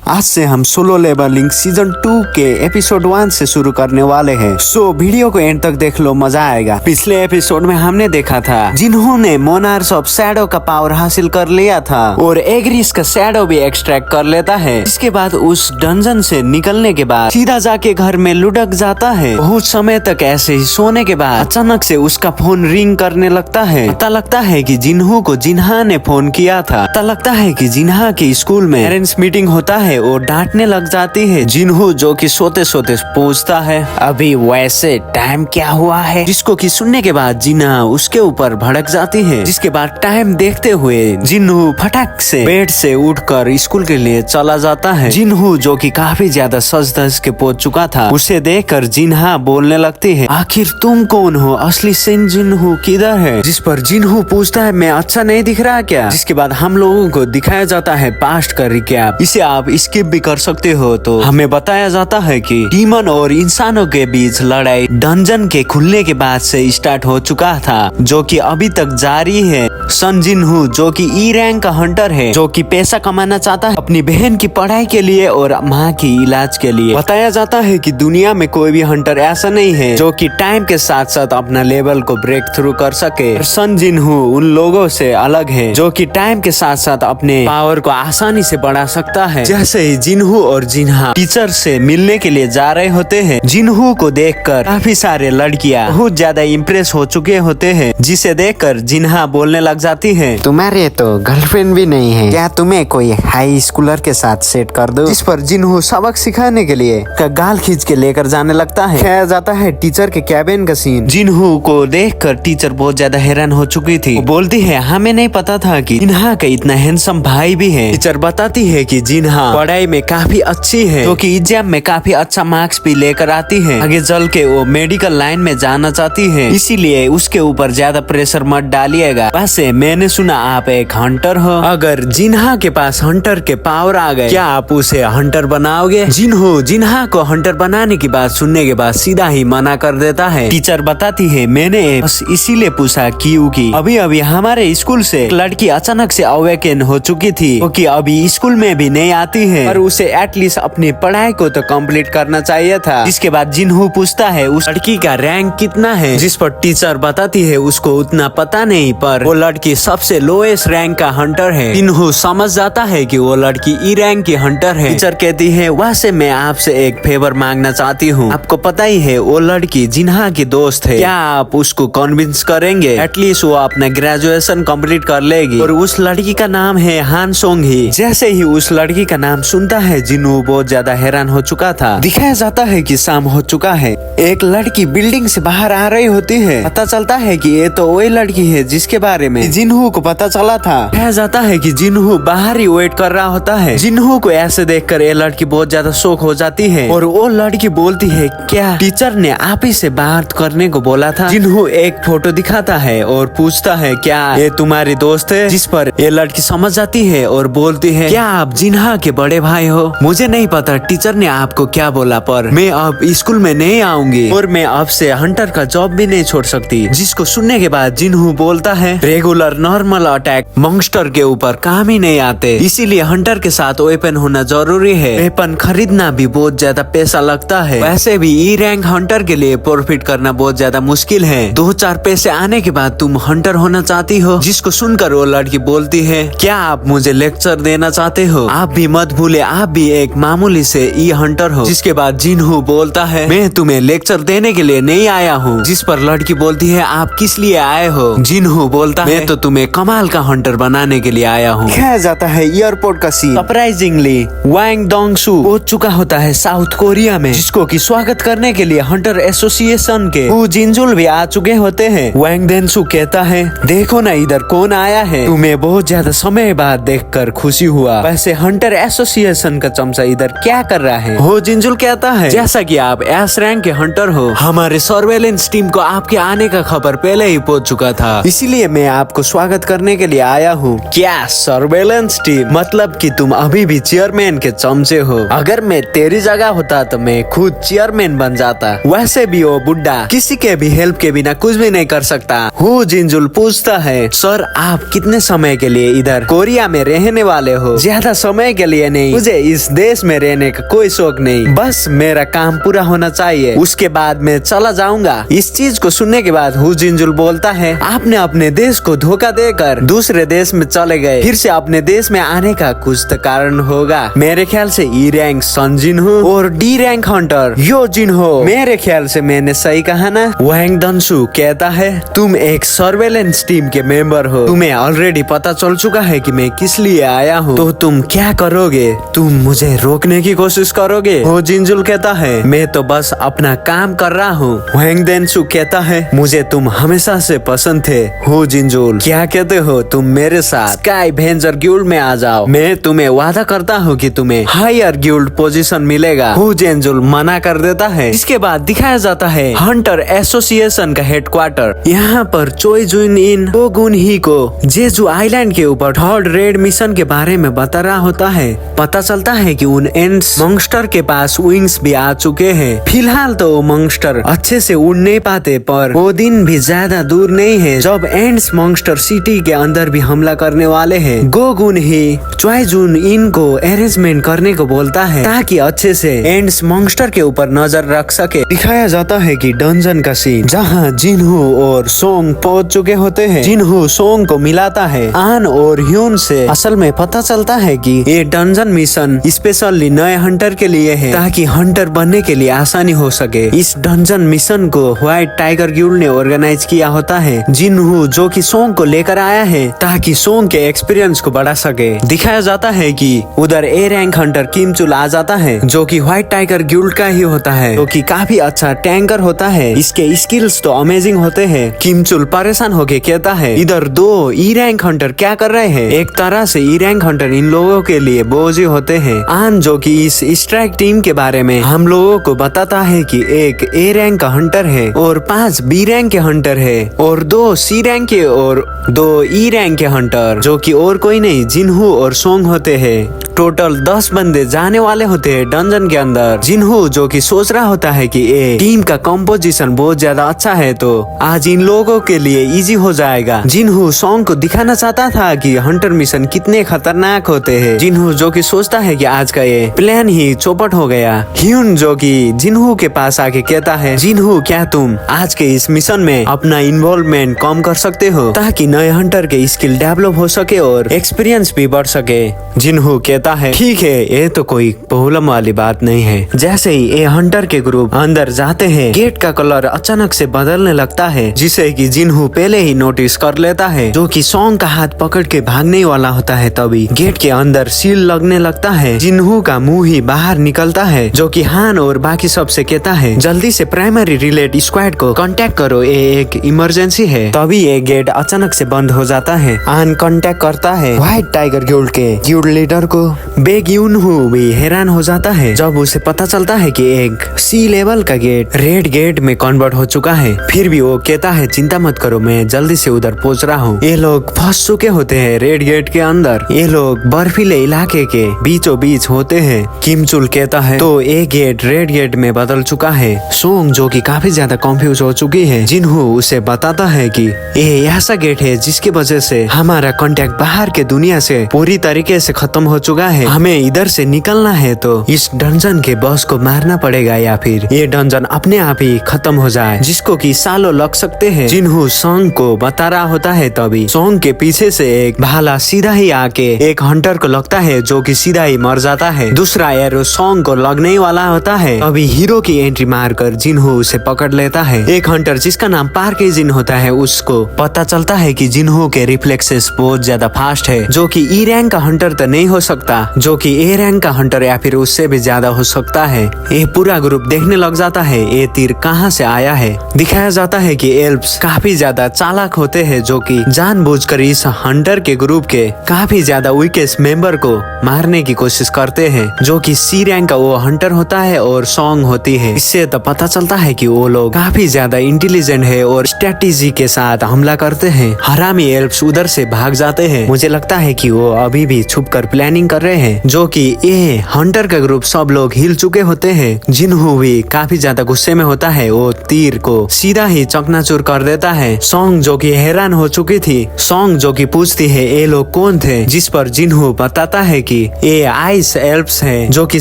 आज से हम सोलो लेवलिंग सीजन 2 के एपिसोड 1 से शुरू करने वाले हैं। सो वीडियो को एंड तक देख लो, मजा आएगा। पिछले एपिसोड में हमने देखा था जिन्होंने मोनार्च ऑफ शैडो का पावर हासिल कर लिया था और एग्रिस का शैडो भी एक्सट्रैक्ट कर लेता है। इसके बाद उस डंजन से निकलने के बाद सीधा जाके घर में लुढ़क जाता है। बहुत समय तक ऐसे ही सोने के बाद अचानक से उसका फोन रिंग करने लगता है। पता लगता है कि जिन्हो को जिन्हा ने फोन किया था। पता लगता है कि जिन्हा के स्कूल में पेरेंट्स मीटिंग होता है और डांटने लग जाती है जिन्हो, जो कि सोते सोते पूछता है अभी वैसे टाइम क्या हुआ है, जिसको कि सुनने के बाद जिन्हा उसके ऊपर भड़क जाती है। जिसके बाद टाइम देखते हुए जिन्हो फटाक से बेड से उठकर स्कूल के लिए चला जाता है। जिन्हो जो कि काफी ज्यादा सज धज के पहुंच चुका था, उसे देखकर जिन्हा बोलने लगती है आखिर तुम कौन हो, असली सिन जिन्हो किधर है। जिस पर जिन्हो पूछता है मैं अच्छा नहीं दिख रहा क्या। जिसके बाद हम लोगों को दिखाया जाता है पास्ट का रिकैप। इसे आप स्किप भी कर सकते हो। तो हमें बताया जाता है कि डीमन और इंसानों के बीच लड़ाई डंजन के खुलने के बाद से स्टार्ट हो चुका था, जो कि अभी तक जारी है। सन जिन्हो जो कि ई रैंक का हंटर है, जो कि पैसा कमाना चाहता है अपनी बहन की पढ़ाई के लिए और माँ की इलाज के लिए। बताया जाता है कि दुनिया में कोई भी हंटर ऐसा नहीं है जो कि टाइम के साथ साथ अपना लेवल को ब्रेक थ्रू कर सके। सन जिन्हो उन लोगों से अलग है जो कि टाइम के साथ साथ अपने पावर को आसानी से बढ़ा सकता है। जैसे ही जिन्हो और जिन्हा टीचर से मिलने के लिए जा रहे होते हैं, जिन्हो को देखकर काफी सारे लड़कियां बहुत ज्यादा इम्प्रेस हो चुके होते हैं, जिसे देखकर जिन्हा बोलने लग जाती है तुम्हारे तो गर्लफ्रेंड भी नहीं है क्या, तुम्हें कोई हाई स्कूलर के साथ सेट कर दो। जिस पर जिन्हो सबक सिखाने के लिए गाल खींच के लेकर जाने लगता है। दिखाया जाता है टीचर के कैबिन का सीन। जिन्हो को देखकर टीचर बहुत ज्यादा हैरान हो चुकी थी। वो बोलती है हमें नहीं पता था कि जिन्हा का इतना हैंडसम भाई भी है। टीचर बताती है कि जिन्हा पढ़ाई में काफी अच्छी है, तो कि एग्जाम में काफी अच्छा मार्क्स भी लेकर आती है। आगे चल के वो मेडिकल लाइन में जाना चाहती है, इसीलिए उसके ऊपर ज्यादा प्रेशर मत डालिएगा। वैसे मैंने सुना आप एक हंटर हो, अगर जिन्हा के पास हंटर के पावर आ गए क्या आप उसे हंटर बनाओगे। जिन्हो जिन्हा को हंटर बनाने की बात सुनने के बाद सीधा ही मना कर देता है। टीचर बताती है मैंने बस इसीलिए पूछा क्योंकि अभी अभी हमारे स्कूल से एक लड़की अचानक से अवेकन हो चुकी थी, क्योंकि अभी स्कूल में भी नहीं आती है, पर उसे एटलीस्ट अपनी पढ़ाई को तो कंप्लीट करना चाहिए था। जिसके बाद जिन्हो पूछता है उस लड़की का रैंक कितना है, जिस पर टीचर बताती है उसको उतना पता नहीं, पर वो लड़की सबसे लोएस्ट रैंक का हंटर है। जिन्हो समझ जाता है कि वो लड़की ई रैंक की हंटर है। टीचर कहती है वैसे मैं आपसे एक फेवर मांगना चाहती हूँ, आपको पता ही है वो लड़की जिन्हा की दोस्त है, क्या आप उसको कन्विंस करेंगे एटलीस्ट वो अपना ग्रेजुएशन कंप्लीट कर लेगी। और उस लड़की का नाम है हान सोंग ही। जैसे ही उस लड़की का नाम सुनता है जिन्हो बहुत ज्यादा हैरान हो चुका था। दिखाया जाता है कि शाम हो चुका है। एक लड़की बिल्डिंग से बाहर आ रही होती है। पता चलता है कि ये तो वही लड़की है जिसके बारे में जिन्हो को पता चला था। दिखाया जाता है कि जिन्हो बाहर ही वेट कर रहा होता है। जिन्हो को ऐसे देखकर ये लड़की बहुत ज्यादा शौक हो जाती है और वो लड़की बोलती है क्या टीचर ने आप ही से बात करने को बोला था। जिन्हो एक फोटो दिखाता है और पूछता है क्या ये तुम्हारी दोस्त है। जिस पर ये लड़की समझ जाती है और बोलती है क्या आप जिन्हा के बड़े भाई हो। मुझे नहीं पता टीचर ने आपको क्या बोला, पर मैं अब स्कूल में नहीं आऊंगी और मैं अब से हंटर का जॉब भी नहीं छोड़ सकती। जिसको सुनने के बाद जिन्हो बोलता है रेगुलर नॉर्मल अटैक मॉन्स्टर के ऊपर काम ही नहीं आते, इसीलिए हंटर के साथ वेपन होना जरूरी है। वेपन खरीदना भी बहुत ज्यादा पैसा लगता है। वैसे भी ई रैंक हंटर के लिए प्रॉफिट करना बहुत ज्यादा मुश्किल है। 2-4 पैसे आने के बाद तुम हंटर होना चाहती हो। जिसको सुनकर वो लड़की बोलती है क्या आप मुझे लेक्चर देना चाहते हो, आप भी मत भूले आप भी एक मामूली से ई हंटर हो। जिसके बाद जिन्हो बोलता है मैं तुम्हें लेक्चर देने के लिए नहीं आया हूँ। जिस पर लड़की बोलती है आप किस लिए आए हो। जिन्हो बोलता है मैं तो तुम्हें कमाल का हंटर बनाने के लिए आया हूँ। कहा जाता है एयरपोर्ट का सीन। सरप्राइजिंगली वांग डोंगसू पहुंच चुका होता है साउथ कोरिया में, जिसको की स्वागत करने के लिए हंटर एसोसिएशन के हु जिनजुल भी आ चुके होते हैं। वांग डेंसू कहता है देखो ना इधर कौन आया है, तुम्हें बहुत ज्यादा समय बाद देखकर खुशी हुआ। वैसे हंटर एसोसिएशन का चमचा इधर क्या कर रहा है। हो जिनजुल कहता है जैसा कि आप एस रैंक के हंटर हो, हमारे सर्वेलेंस टीम को आपके आने का खबर पहले ही पहुंच चुका था, इसीलिए मैं आपको आपको स्वागत करने के लिए आया हूँ। क्या सर्वेलेंस टीम? मतलब कि तुम अभी भी चेयरमैन के चमचे हो। अगर मैं तेरी जगह होता तो मैं खुद चेयरमैन बन जाता। वैसे भी वो बुड्ढा किसी के भी हेल्प के बिना कुछ भी नहीं कर सकता। हु जिनजुल पूछता है, सर आप कितने समय के लिए इधर कोरिया में रहने वाले हो? ज्यादा समय के लिए नहीं, मुझे इस देश में रहने का कोई शौक नहीं, बस मेरा काम पूरा होना चाहिए, उसके बाद मैं चला जाऊंगा। इस चीज को सुनने के बाद हु जिनजुल बोलता है, आपने अपने देश को धोखा देकर दूसरे देश में चले गए, फिर से अपने देश में आने का कुछ तो कारण होगा। मेरे ख्याल से ई रैंक सन जिनहो और डी रैंक हंटर यो जिनहो। मेरे ख्याल से मैंने सही कहा ना? वैंग दंसु कहता है, तुम एक सर्वेलेंस टीम के मेंबर हो, तुम्हें ऑलरेडी पता चल चुका है कि मैं किस लिए आया हूँ, तो तुम क्या करोगे? तुम मुझे रोकने की कोशिश करोगे? हो जिनजुल कहता है, मैं तो बस अपना काम कर रहा हूँ। वैंग दंसु कहता है, मुझे तुम हमेशा से पसंद थे। हो जिनजुल क्या कहते हो? तुम मेरे साथ स्काई वेंजर गिल्ड में आ जाओ, मैं तुम्हें वादा करता हूँ कि तुम्हें हायर गिल्ड पोजीशन मिलेगा। हु जिनजुल मना कर देता है। इसके बाद दिखाया जाता है हंटर एसोसिएशन का हेडक्वार्टर। यहाँ पर चोई जुन इन गुन ही को जेजू आइलैंड के ऊपर थर्ड रेड मिशन के बारे में बता रहा होता है। पता चलता है कि उन एंड्स मंस्टर के पास विंग्स भी आ चुके हैं। फिलहाल तो वो मंस्टर अच्छे से उड़ नहीं पाते, पर वो दिन भी ज्यादा दूर नहीं है जब एंड्स मंस्टर सिटी के अंदर भी हमला करने वाले हैं। गोगुन ही चोई जुन इन को अरेंजमेंट करने को बोलता है ताकि अच्छे से एंड्स मंस्टर के ऊपर नजर रख सके। दिखाया जाता है कि डंजन का सीन जहाँ जिनहू और सोंग पहुंच चुके होते हैं। जिनहू सोंग को मिलाता है आन और ह्यून से। असल में पता चलता है कि ये डंजन मिशन स्पेशली नए हंटर के लिए है ताकि हंटर बनने के लिए आसानी हो सके। इस डंजन मिशन को व्हाइट टाइगर गिल्ड ने ऑर्गेनाइज किया होता है। जिनहू जो कि सोंग को लेकर आया है ताकि सोंग के एक्सपीरियंस को बढ़ा सके। दिखाया जाता है कि उधर ए रैंक हंटर किमचुल आ जाता है जो कि व्हाइट टाइगर गिल्ड का ही होता है, जो कि काफी अच्छा टैंकर होता है। इसके स्किल्स तो अमेजिंग होते हैं। किमचुल परेशान होके कहता है, इधर दो ई रैंक हंटर क्या कर रहे हैं? एक तरह से ई रैंक हंटर इन लोगों के लिए बोझ ही होते हैं। आन जो कि इस स्ट्राइक टीम के बारे में हम लोगों को बताता है कि एक ए रैंक का हंटर है और 5 बी रैंक के हंटर है और 2 सी रैंक के और 2 ई रैंक के हंटर, जो कि और कोई नहीं जिनहू और सोंग होते हैं। टोटल 10 बंदे जाने वाले होते हैं डंजन के अंदर। जिनहू जो कि सोच रहा होता है कि ये टीम का कंपोजिशन बहुत ज्यादा अच्छा है तो आज इन लोगों के लिए इजी हो जाएगा। जिनहू सोंग को दिखाना चाहता था कि हंटर मिशन कितने खतरनाक होते हैं। जिनहू जो कि सोचता है कि आज का ये प्लान ही चौपट हो गया। ह्यून जो कि जिनहू के पास आके कहता है, जिनहू क्या तुम आज के इस मिशन में अपना इन्वॉल्वमेंट कम कर सकते हो ताकि नए हंटर के स्किल डेवलप हो सके और एक्सपीरियंस भी बढ़ सके? जिनहू कहता है, ठीक है, ये तो कोई प्रॉब्लम वाली बात नहीं है। जैसे ही ये हंटर के ग्रुप अंदर जाते हैं, गेट का कलर अचानक से बदलने लगता है जिसे कि जिनहू पहले ही नोटिस कर लेता है। जो कि सोंग का हाथ पकड़ के भागने वाला होता है, तभी गेट के अंदर सील लगने लगता है। जिनहू का मुंह ही बाहर निकलता है जो कि हान और बाकी सब से कहता है, जल्दी से प्राइमरी रिलेट स्क्वाड को कांटेक्ट करो, ये एक इमरजेंसी है। तभी ये गेट अचानक से बंद हो जाता है। आन कांटेक्ट करता है व्हाइट टाइगर गिल्ड के गिल्ड लीडर को। बेग यूनहू भी हैरान हो जाता है जब उसे पता चलता है कि एक सी लेवल का गेट रेड गेट में कन्वर्ट हो चुका है। फिर भी वो कहता है, चिंता मत करो, मैं जल्दी से उधर पहुंच रहा हूँ। ये लोग फंस चुके होते हैं रेड गेट के अंदर। ये लोग बर्फीले इलाके के बीचों बीच होते हैं। किमचुल कहता है, तो ये गेट रेड गेट में बदल चुका है। सोंग जो कि काफी ज्यादा कंफ्यूज हो चुकी है। जिनहू उसे बताता है कि ये ऐसा गेट है जिसकी वजह से हमारा कांटेक्ट बाहर के दुनिया से पूरी तरीके से खत्म हो चुका है। हमें इधर से निकलना है तो इस डंजन के बॉस को मारना पड़ेगा या फिर ये डंजन अपने आप ही खत्म हो जाए, जिसको कि सालों लग सकते हैं। जिनहू सोंग को बता रहा होता है, तभी सोंग के पीछे से एक भाला सीधा ही आके एक हंटर को लगता है जो कि सीधा ही मर जाता है। दूसरा एरो सोंग को लगने वाला होता है। अभी हीरो की एंट्री मारकर जिनहू उसे पकड़ लेता है। एक हंटर जिसका नाम पार्क जिन होता है, उसको पता चलता है कि जिनहू के रिफ्लेक्सेस बहुत ज्यादा फास्ट है, जो कि ई रैंक का हंटर तो नहीं हो सकता, जो कि ए रैंक का हंटर या फिर उससे भी ज्यादा हो सकता है। ये पूरा ग्रुप देखने लग जाता है ये तीर कहाँ से आया है। दिखाया जाता है कि एल्फ्स काफी ज्यादा चालाक होते हैं जो कि जानबूझकर इस हंटर के ग्रुप के काफी ज्यादा वीकेस्ट मेंबर को मारने की कोशिश करते हैं, जो कि सी रैंक का वो हंटर होता है और सोंग होती है। इससे तो पता चलता है कि वो लोग काफी ज्यादा इंटेलिजेंट है और स्ट्रेटेजी के साथ हमला करते हैं। हरामी एल्प्स उधर से भाग जाते हैं। मुझे लगता है कि वो अभी भी छुप कर प्लानिंग कर रहे हैं, जो कि ये हंटर का ग्रुप सब लोग हिल चुके होते हैं। जिन्हू भी काफी ज्यादा गुस्से में होता है, वो तीर को सीधा ही चकनाचूर कर देता है। सॉन्ग जो कि हैरान हो चुकी थी, सॉन्ग जो कि पूछती है ये लोग कौन थे, जिस पर जिन्हू बताता है कि ये आइस एल्प्स है, जो कि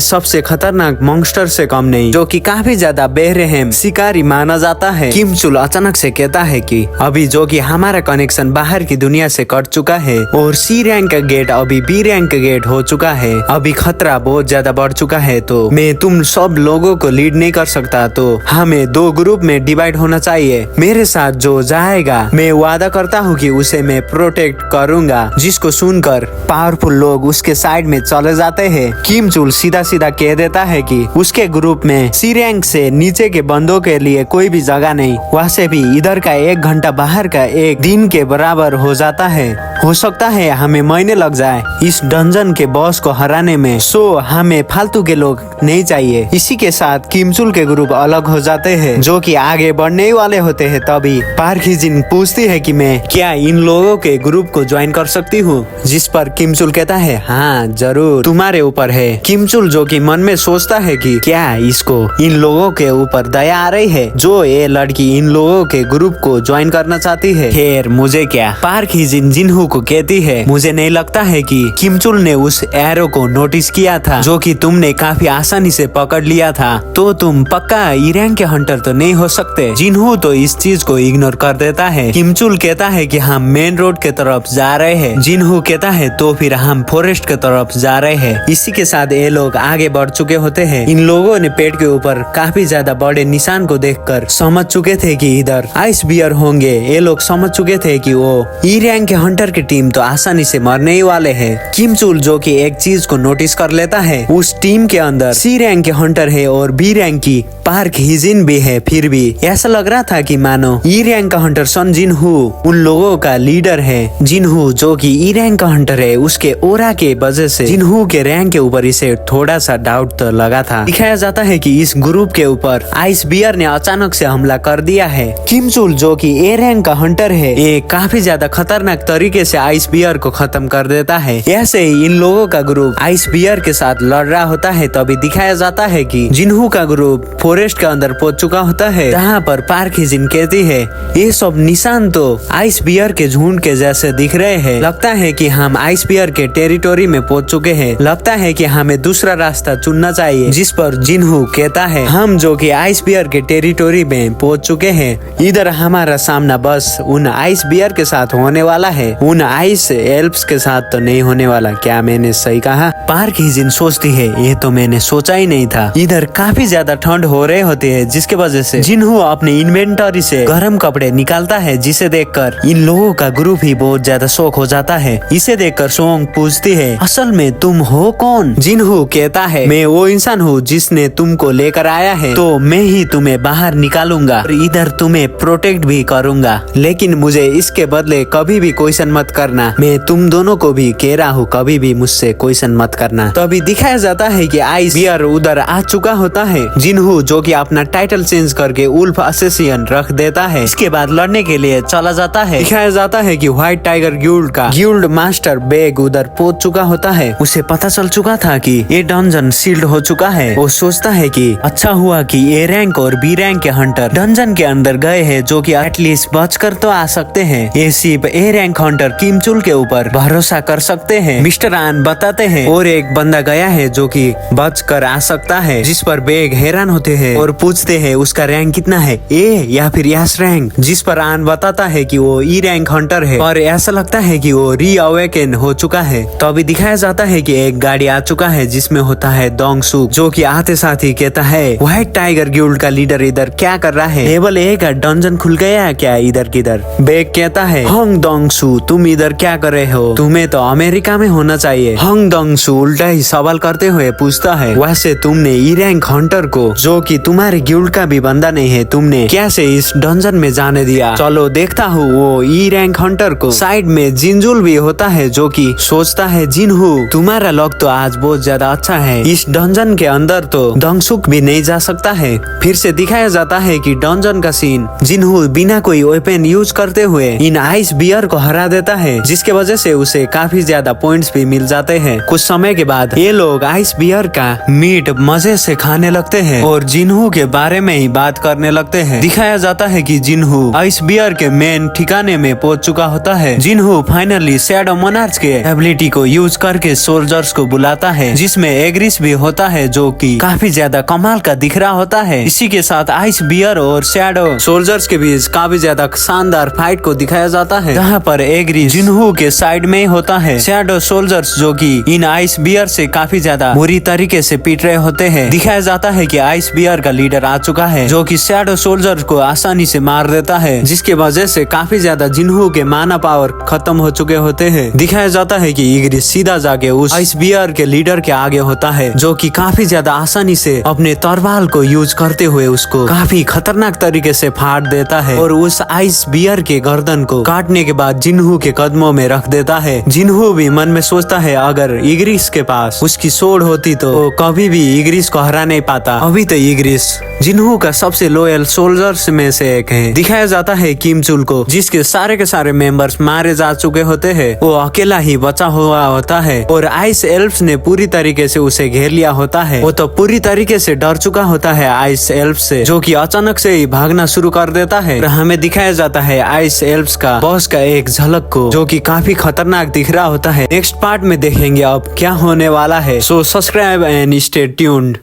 सबसे खतरनाक मॉन्स्टर से कम नहीं, जो कि काफी ज्यादा बेरहम शिकारी माना जाता है। किम चुल अचानक से कहता है कि अभी जो कि हमारा कनेक्शन बाहर की दुनिया से कट चुका है और सी रैंक का गेट अभी बी रैंक का गेट हो चुका है, अभी खतरा बहुत ज्यादा बढ़ चुका है, तो मैं तुम सब लोगों को लीड नहीं कर सकता, तो हमें 2 ग्रुप में डिवाइड होना चाहिए। मेरे साथ जो जाएगा मैं वादा करता हूँ कि उसे मैं प्रोटेक्ट करूंगा। जिसको सुनकर पावरफुल लोग उसके साइड में चले जाते हैं। किम चुल सीधा सीधा कह देता है कि उसके ग्रुप में सी रैंक से नीचे के बंदों के लिए कोई भी जगह नहीं, वैसे भी इधर का 1 घंटा बाहर का 1 दिन के बराबर हो जाता है। हो सकता है हमें महीने लग जाए इस डंजन के बॉस को हराने में, सो हमें फालतू के लोग नहीं चाहिए। इसी के साथ किम चुल के ग्रुप अलग हो जाते हैं, जो कि आगे बढ़ने ही वाले होते हैं। तभी पार्क हिजिन पूछती है कि मैं क्या इन लोगों के ग्रुप को ज्वाइन कर सकती हूँ, जिस पर किम चुल कहता है हाँ जरूर, तुम्हारे ऊपर है। किम चुल जो कि मन में सोचता है कि क्या इसको इन लोगों के ऊपर दया आ रही है, जो ये लड़की इन लोगों के ग्रुप को ज्वाइन करना चाहती है। खैर मुझे क्या, पार्क हिजिन जिन्हू को कहती है मुझे नहीं लगता है कि किम चुल ने उस एरो को नोटिस किया था, जो कि तुमने काफी आसानी से पकड़ लिया था, तो तुम पक्का ई रैंक के हंटर तो नहीं हो सकते। जिन्हू तो इस चीज को इग्नोर कर देता है। किम चुल कहता है कि हम मेन रोड के तरफ जा रहे हैं। जिन्हू कहता है तो फिर हम फॉरेस्ट के तरफ जा रहे हैं। इसी के साथ ये लोग आगे बढ़ चुके होते हैं। इन लोगों ने पेड़ के ऊपर काफी ज्यादा बड़े निशान को देखकर समझ चुके थे कि इधर आइस बियर होंगे। ये लोग समझ चुके थे कि वो ई रैंक के हंटर की टीम तो आसानी से मरने ही वाले हैं। किम चुल जो कि एक चीज को नोटिस कर लेता है, उस टीम के अंदर सी रैंक के हंटर है और बी रैंक की पार्क हिजिन भी है। फिर भी ऐसा लग रहा था कि मानो ई रैंक का हंटर सन जिन्हू उन लोगों का लीडर है। जिन्हू जो कि ई रैंक का हंटर है, उसके ओरा के वजह से जिन्हू के रैंक के ऊपर इसे थोड़ा सा डाउट तो लगा था। दिखाया जाता है कि इस ग्रुप के ऊपर आइस बियर ने अचानक से हमला कर दिया है। किम चुल जो कि ए रैंक का हंटर है, ये काफी ज्यादा खतरनाक तरीके से आइस बियर को खत्म कर देता है। ऐसे ही इन लोगों का ग्रुप आइस बियर के साथ लड़ रहा होता है। तभी दिखाया जाता है कि जिन्हू का ग्रुप फॉरेस्ट के अंदर पहुंच चुका होता है, जहाँ पर पार्क हिजिन कहती है ये सब निशान तो आइस बियर के झुंड के जैसे दिख रहे हैं। लगता है कि हम आइस बियर के टेरिटोरी में पहुंच चुके हैं। लगता है कि हमें दूसरा रास्ता चुनना चाहिए। जिस पर जिन्हू कहता है हम जो कि आइस बियर के टेरिटोरी में पहुंच चुके हैं, इधर हमारा सामना बस उन आइस बियर के साथ होने वाला है, उन आइस एल्प्स के साथ तो नहीं होने वाला। क्या मैंने सही कहा? पार्क हिजिन सोचती है ये तो मैंने सोचा ही नहीं था। इधर काफी ज्यादा ठंड हो रहे होते हैं, जिसके वजह से जिन्हू अपने इन्वेंटरी से गर्म कपड़े निकालता है, जिसे देखकर इन लोगों का ग्रुप ही बहुत ज्यादा शौक हो जाता है। इसे देखकर सोंग पूछती है असल में तुम हो कौन? जिन्हू कहता है मैं वो इंसान हूँ जिसने तुमको लेकर आया है, तो मैं ही तुम्हें बाहर निकालूंगा और इधर तुम्हें प्रोटेक्ट भी करूंगा, लेकिन मुझे इसके बदले कभी भी क्वेश्चन मत करना। मैं तुम दोनों को भी कह रहा हूँ कभी भी मुझसे क्वेश्चन मत करना। तो अभी दिखाया जाता है कि आइस बियर उधर आ चुका होता है। जिन्हू जो कि अपना टाइटल चेंज करके उल्फ असेसियन रख देता है। इसके बाद लड़ने के लिए चला जाता है। दिखाया जाता है कि व्हाइट टाइगर गिल्ड का गिल्ड मास्टर बेग उधर पहुंच चुका होता है। उसे पता चल चुका था कि ये डंजन सील्ड हो चुका है। वो सोचता है कि अच्छा हुआ कि ए रैंक और बी रैंक के हंटर डंजन के अंदर गए हैं, जो कि एटलीस्ट बचकर तो आ सकते हैं। ये सिर्फ ए रैंक हंटर किम चुल के ऊपर भरोसा कर सकते हैं। मिस्टर आन बताते हैं और एक बंदा गया है जो कि बच कर आ सकता है, जिस पर बेग हैरान होते हैं और पूछते हैं उसका रैंक कितना है, ए या फिर यस रैंक। जिस पर आन बताता है कि वो ई रैंक हंटर है और ऐसा लगता है कि वो री अवेकन हो चुका है। तो अभी दिखाया जाता है कि एक गाड़ी आ चुका है जिसमें होता है डोंग सुक, जो कि आते साथ ही कहता है व्हाइट टाइगर गिल्ड का लीडर इधर क्या कर रहा है? लेवल 1 का डंजन खुल गया है क्या इधर किधर? बेग कहता है हंग डोंग सू तुम इधर क्या कर रहे हो? तुम्हें तो अमेरिका में होना चाहिए। हंग डोंग सू उल्टा ही सवाल करते हुए पूछता है वैसे तुमने ई रैंक हंटर को, जो कि तुम्हारे गिल्ड का भी बंदा नहीं है, तुमने कैसे इस डंजन में जाने दिया? चलो देखता हूँ। वो ई रैंक हंटर को साइड में जिनजुल भी होता है, जो कि सोचता है जिन्हू तुम्हारा लक तो आज बहुत ज्यादा अच्छा है, इस डंजन के अंदर तो डंगसुक भी नहीं जा सकता है। फिर से दिखाया जाता है कि डंजन का सीन जिन्हू बिना कोई वेपन यूज करते हुए इन आइस बियर को हरा देता है, जिसके वजह से उसे काफी ज्यादा पॉइंट्स भी मिल जाते हैं। कुछ समय के बाद ये लोग आइस बियर का मीट मजे से खाने लगते हैं और जिन्हू के बारे में ही बात करने लगते हैं। दिखाया जाता है कि जिन्हू आइस बियर के मेन ठिकाने में पहुंच चुका होता है। जिन्हू फाइनली शैडो मोनार्च के एबिलिटी को यूज करके सोल्जर्स को बुलाता है, जिसमें एग्रिस भी होता है जो कि काफी ज्यादा कमाल का दिख रहा होता है। इसी के साथ आइस बियर और शैडो सोल्जर्स के बीच काफी ज्यादा शानदार फाइट को दिखाया जाता है, जहाँ पर एग्रिस जिन्हू के साइड में होता है। शैडो सोल्जर्स जो कि इन आइस बियर से काफी ज्यादा बुरी तरीके से पीट रहे होते हैं। दिखाया जाता है कि आइस बियर का लीडर आ चुका है, जो कि शैडो सोल्जर को आसानी से मार देता है, जिसके वजह से काफी ज्यादा जिन्हू के माना पावर खत्म हो चुके होते हैं। दिखाया जाता है कि इग्रिस सीधा जाके उस आइस बियर के लीडर के आगे होता है, जो कि काफी ज्यादा आसानी से अपने तलवार को यूज करते हुए उसको काफी खतरनाक तरीके से फाड़ देता है और उस आइस बियर के गर्दन को काटने के बाद जिन्हू के कदमों में रख देता है। जिन्हू भी मन में सोचता है अगर इग्रिस के पास उसकी सोड होती तो वो कभी भी इग्रिस को हरा नहीं पाता। अभी तो इग्रिस जिन्हू का सबसे लॉयल सोल्जर्स में से एक है। दिखाया जाता है किम चुल को, जिसके सारे के सारे मेंबर्स मारे जा चुके होते हैं। वो अकेला ही बचा हुआ होता है और आइस एल्फ्स ने पूरी तरीके से उसे घेर लिया होता है। वो तो पूरी तरीके से डर चुका होता है आइस एल्फ से, जो कि अचानक से ही भागना शुरू कर देता है। हमें दिखाया जाता है आइस एल्फ्स का बॉस का एक झलक को, जो कि काफी खतरनाक दिख रहा होता है। नेक्स्ट पार्ट में देखेंगे अब क्या होने वाला है। So subscribe and stay tuned.